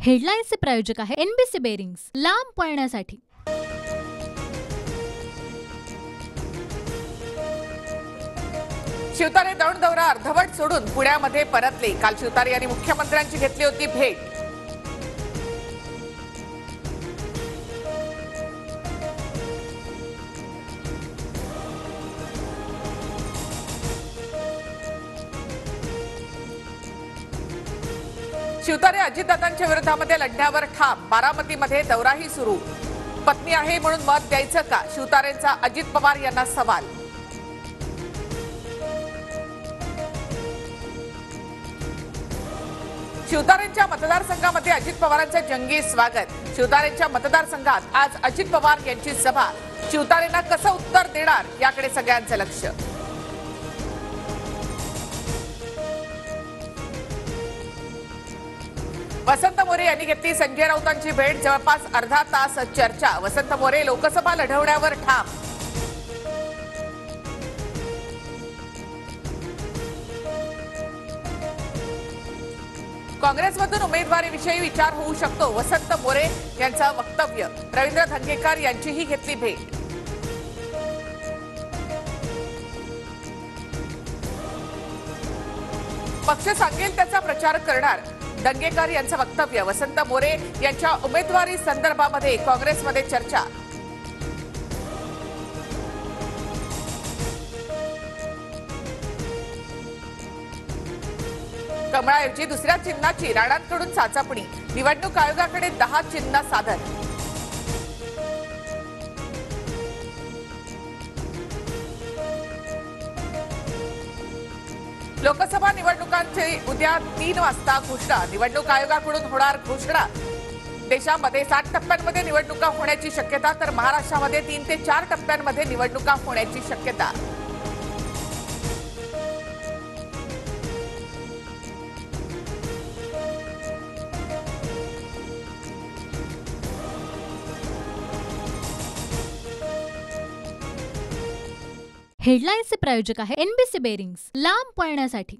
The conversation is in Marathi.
हेडलाईन्सचे प्रायोजक आहे एनबीसी बेरिंग्स, लांब पळण्यासाठी। शिवतारे दौंड दौरा अर्धवट सोडून पुण्यामध्ये परतले। काल शिवतारे यांनी मुख्यमंत्र्यांची घेतली होती भेट। शिवतारे अजितदादांच्या विरोधामध्ये लढण्यावर ठाम। बारामतीमध्ये दौराही सुरू। पत्नी आहे म्हणून मत द्यायचं का? शिवतारेंचा अजित पवार यांना सवाल। शिवतारेंच्या मतदारसंघामध्ये अजित पवारांचे जंगी स्वागत। शिवतारेंच्या मतदारसंघात आज अजित पवार यांची सभा। शिवतारेंना कसं उत्तर देणार याकडे सगळ्यांचं लक्ष। वसंत मोरे यांनी घेतली संजय राऊतांची भेट। जवळपास अर्धा तास चर्चा। वसंत मोरे लोकसभा लढवण्यावर ठाम। काँग्रेसमधून उमेदवारीविषयी विचार होऊ शकतो, वसंत मोरे यांचं वक्तव्य। रवींद्र धंगेकर यांचीही घेतली भेट। पक्ष सांगेल त्याचा प्रचार करणार, धंगेकर यांचं वक्तव्य। वसंत मोरे यांच्या उमेदवारी संदर्भामध्ये काँग्रेसमध्ये चर्चा। कमळाऐवजी दुसऱ्या चिन्हाची राणांकडून चाचपणी। निवडणूक आयोगाकडे 10 चिन्ह सादर। लोकसभा निवडणुकांची उद्या 3 वाजता घोषणा। निवडणूक आयोगाकडून होणार घोषणा। देशामध्ये 7 टप्प्यांमध्ये निवडणुका होण्याची शक्यता, तर महाराष्ट्रामध्ये 3 ते 4 टप्प्यांमध्ये निवडणुका होण्याची शक्यता। हेडलाईन्सचे प्रायोजक आहे एनबीसी बेरिंग्स, लांब पळण्यासाठी।